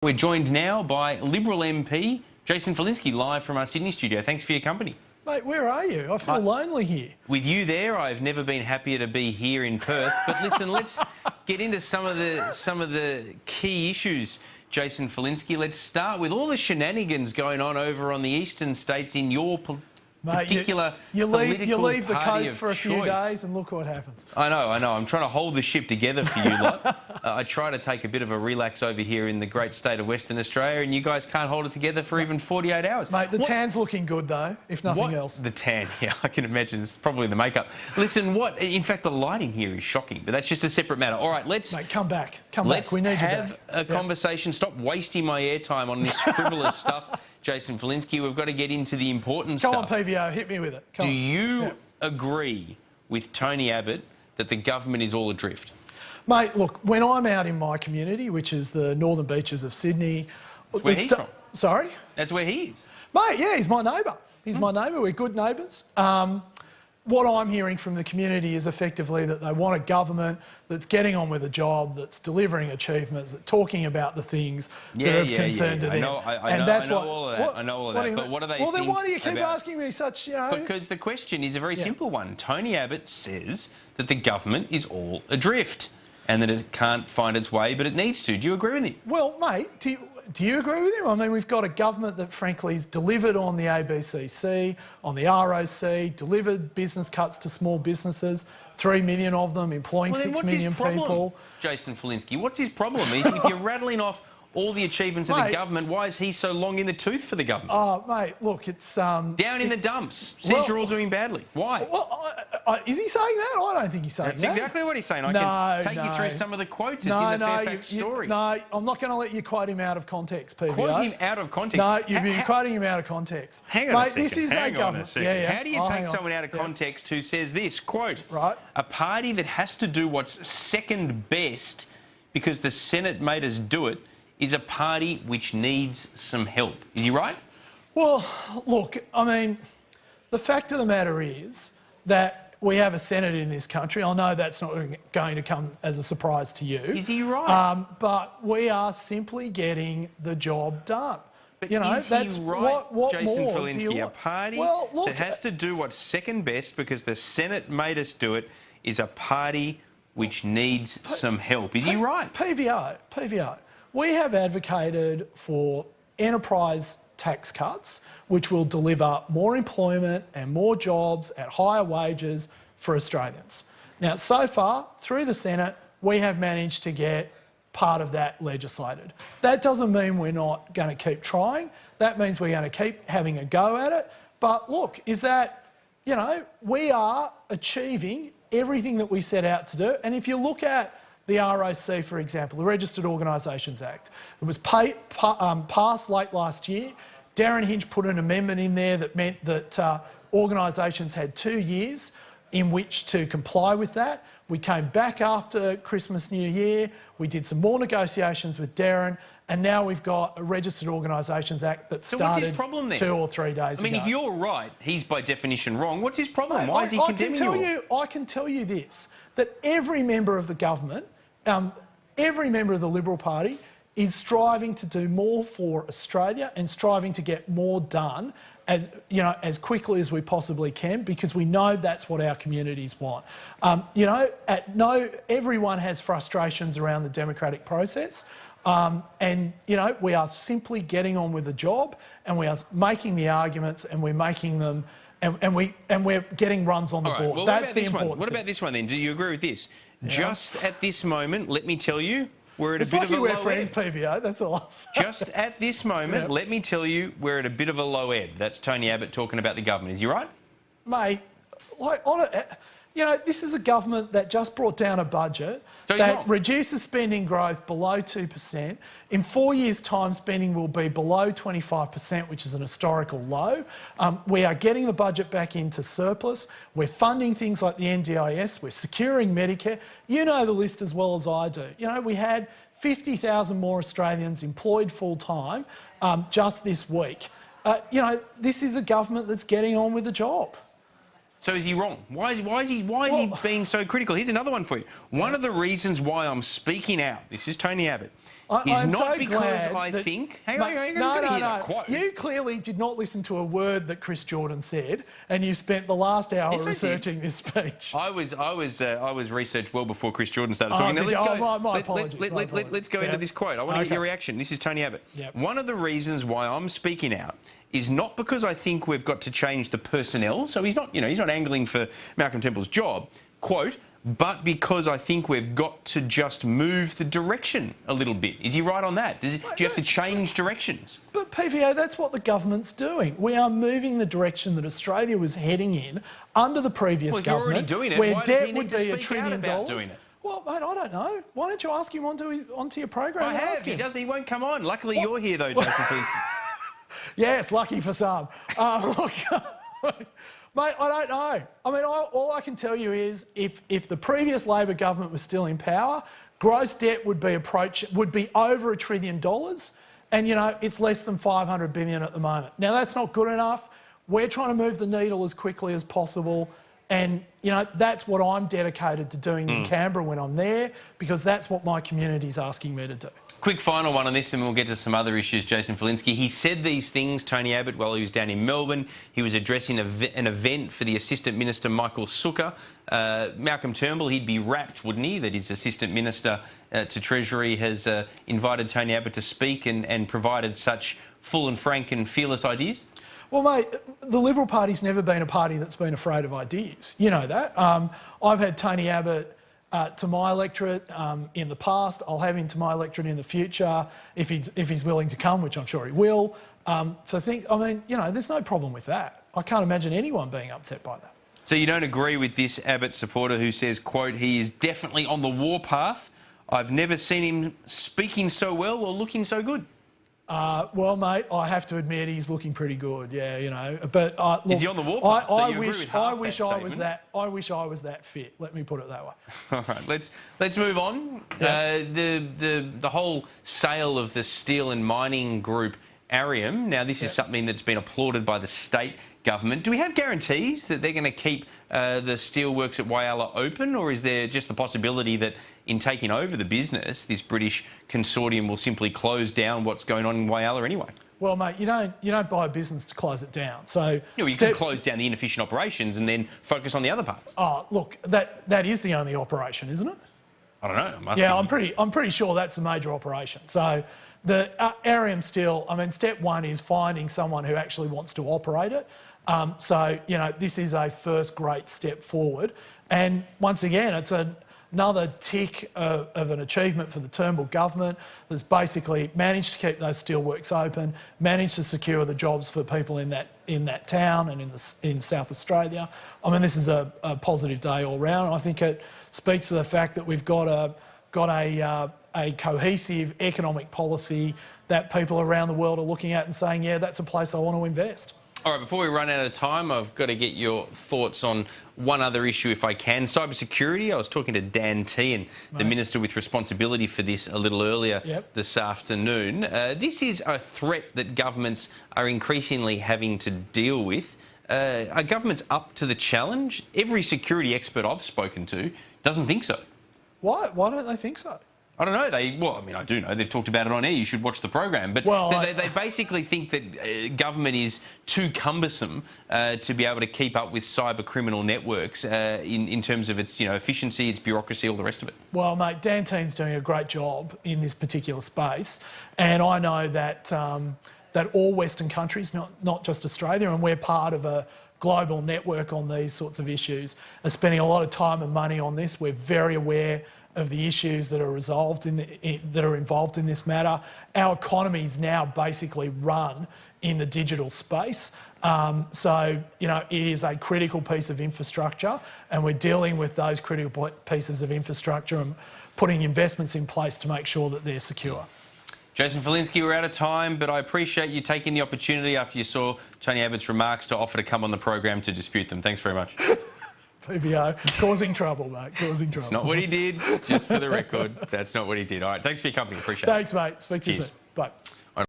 We're joined now by Liberal MP Jason Falinski, live from our Sydney studio. Thanks for your company. Mate, where are you? I feel lonely here. With you there, I've never been happier to be here in Perth. But listen, let's get into some of the key issues, Jason Falinski. Let's start with all the shenanigans going on over on the eastern states in your particular you political leave the party coast of for a few choice. days and look what happens. I know. I'm trying to hold the ship together for you lot. I try to take a bit of a relax over here in the great state of Western Australia, and you guys can't hold it together for even 48 hours. Mate, the tan's looking good, though, if nothing else. The tan, yeah, I can imagine. It's probably the makeup. Listen, in fact, the lighting here is shocking, but that's just a separate matter. All right, let's... Mate, come back. We need you back. Have a conversation. Stop wasting my airtime on this frivolous stuff, Jason Falinski. We've got to get into the important stuff. Come on, PVO, hit me with it. Do you agree with Tony Abbott that the government is all adrift? Mate, look, when I'm out in my community, which is the northern beaches of Sydney... That's where he's from. Sorry? That's where he is. Mate, yeah, he's my neighbour. He's my neighbour. We're good neighbours. What I'm hearing from the community is effectively that they want a government that's getting on with the job, that's delivering achievements, that's talking about the things that are of concern to them. I know all of that. But what are they? Well, then why do you keep asking me such, Because the question is a very simple one. Tony Abbott says that the government is all adrift and that it can't find its way, but it needs to. Do you agree with him? Well, mate, do you agree with him? I mean, we've got a government that, frankly, has delivered on the ABCC, on the ROC, delivered business cuts to small businesses, 3 million of them, employing 6 million people. Jason Falinski, what's his problem? If you're rattling off all the achievements of the government, why is he so long in the tooth for the government? Oh, mate, look, it's... Down in the dumps. Said you're all doing badly. Why? Well, is he saying that? I don't think he's saying that. That's exactly what he's saying. I can take you through some of the quotes. It's in the Fairfax story. No, I'm not going to let you quote him out of context, PVO. Quote him out of context? No, you've been quoting him out of context. Hang on a second. This is Hang a government. On a second. How do you take someone out of context who says this, quote, a party that has to do what's second best because the Senate made us do it is a party which needs some help. Is he right? Well, look, I mean, the fact of the matter is that we have a Senate in this country. I know that's not going to come as a surprise to you. Is he right? But we are simply getting the job done. But is that's he right, what Jason more Falinski? A party that has to do what's second best because the Senate made us do it is a party which needs some help. Is he right? PVO. We have advocated for enterprise tax cuts, which will deliver more employment and more jobs at higher wages for Australians. Now, so far, through the Senate, we have managed to get part of that legislated. That doesn't mean we're not going to keep trying. That means we're going to keep having a go at it. But look, we are achieving everything that we set out to do. And if you look at the ROC, for example, the Registered Organisations Act, it was passed late last year. Darren Hinch put an amendment in there that meant that organisations had 2 years in which to comply with that. We came back after Christmas, New Year. We did some more negotiations with Darren, and now we've got a Registered Organisations Act that started what's his problem then? 2 or 3 days ago. I mean, if you're right, he's by definition wrong. What's his problem? Why is he condemning you? I can tell you this, that every member of the government, every member of the Liberal Party is striving to do more for Australia and striving to get more done as quickly as we possibly can, because we know that's what our communities want. Everyone has frustrations around the democratic process, and we are simply getting on with the job, and we are making the arguments, and we're making them, and we're getting runs on the board. Well, that's the important thing. What about this one then? Do you agree with this? Yeah. Just at this moment, let me tell you, we're at it's a bit like of a low low friends, ebb. PVO, that's all I'll say. Just at this moment, let me tell you, we're at a bit of a low ebb. That's Tony Abbott talking about the government. Is he right? Mate, this is a government that just brought down a budget that reduces spending growth below 2%. In 4 years' time, spending will be below 25%, which is an historical low. We are getting the budget back into surplus. We're funding things like the NDIS. We're securing Medicare. You know the list as well as I do. We had 50,000 more Australians employed full-time just this week. This is a government that's getting on with the job. So is he wrong? Why is he being so critical? Here's another one for you. One of the reasons why I'm speaking out, this is Tony Abbott, is not because I think... Hang on, no. You clearly did not listen to a word that Chris Jordan said, and you spent the last hour researching this speech. I was researched well before Chris Jordan started talking. Now, let's go into this quote. I want to get your reaction. This is Tony Abbott. Yep. One of the reasons why I'm speaking out is not because I think we've got to change the personnel. So he's not angling for Malcolm Temple's job, quote, but because I think we've got to just move the direction a little bit. Is he right on that? Do you have to change directions? But PVO, that's what the government's doing. We are moving the direction that Australia was heading in under the previous government, doing it, where debt would be $1 trillion. Doing it? Well, mate, I don't know. Why don't you ask him onto your program? I have. He won't come on. Luckily, you're here though, Jason Felinsky. Yes, lucky for some. Look, mate, I don't know. I mean, all I can tell you is if the previous Labor government was still in power, gross debt would be over $1 trillion, and it's less than 500 billion at the moment. Now that's not good enough. We're trying to move the needle as quickly as possible, and that's what I'm dedicated to doing in Canberra when I'm there, because that's what my community's asking me to do. Quick final one on this, and we'll get to some other issues. Jason Felinsky, he said these things, Tony Abbott, while he was down in Melbourne. He was addressing an event for the Assistant Minister, Michael Sukkar. Malcolm Turnbull, he'd be rapt, wouldn't he, that his Assistant Minister to Treasury has invited Tony Abbott to speak and provided such full and frank and fearless ideas? Well, mate, the Liberal Party's never been a party that's been afraid of ideas. You know that. I've had Tony Abbott to my electorate in the past. I'll have him to my electorate in the future if he's willing to come, which I'm sure he will. For things, I mean, there's no problem with that. I can't imagine anyone being upset by that. So you don't agree with this Abbott supporter who says, quote, he is definitely on the warpath. I've never seen him speaking so well or looking so good. Well, mate, I have to admit he's looking pretty good. Yeah, But look, is he on the warpath? I wish I was that fit. Let me put it that way. All right, let's move on. Yep. The whole sale of the steel and mining group Arium. Now, this is something that's been applauded by the state government. Do we have guarantees that they're going to keep the steelworks at Whyalla open, or is there just the possibility that in taking over the business, this British consortium will simply close down what's going on in Whyalla anyway? Well, mate, you don't buy a business to close it down. So you can close down the inefficient operations and then focus on the other parts. Oh, look, that is the only operation, isn't it? I don't know. Yeah, I'm pretty sure that's a major operation. So the Arium Steel, I mean, step one is finding someone who actually wants to operate it. This is a first great step forward. And once again, it's another tick of an achievement for the Turnbull government that's basically managed to keep those steelworks open, managed to secure the jobs for people in that town and in South Australia. I mean, this is a positive day all round. I think it speaks to the fact that we've got a cohesive economic policy that people around the world are looking at and saying, yeah, that's a place I want to invest. All right, before we run out of time, I've got to get your thoughts on one other issue, if I can. Cybersecurity. I was talking to Dan Tehan, the Minister with responsibility for this, a little earlier this afternoon. This is a threat that governments are increasingly having to deal with. Are governments up to the challenge? Every security expert I've spoken to doesn't think so. Why don't they think so? I don't know. I do know. They've talked about it on air. You should watch the program. But they basically think that government is too cumbersome to be able to keep up with cyber criminal networks in terms of its efficiency, its bureaucracy, all the rest of it. Well, mate, Dan Tehan's doing a great job in this particular space. And I know that that all Western countries, not just Australia, and we're part of a global network on these sorts of issues, are spending a lot of time and money on this. We're very aware of the issues that are involved in this matter. Our economy is now basically run in the digital space. It is a critical piece of infrastructure, and we're dealing with those critical pieces of infrastructure and putting investments in place to make sure that they're secure. Jason Felinsky, we're out of time, but I appreciate you taking the opportunity after you saw Tony Abbott's remarks to offer to come on the program to dispute them. Thanks very much. PVO, causing trouble, mate, causing trouble. It's not what he did, just for the record. That's not what he did. All right, thanks for your company. Appreciate it. Thanks, mate. Speak to you soon. Bye.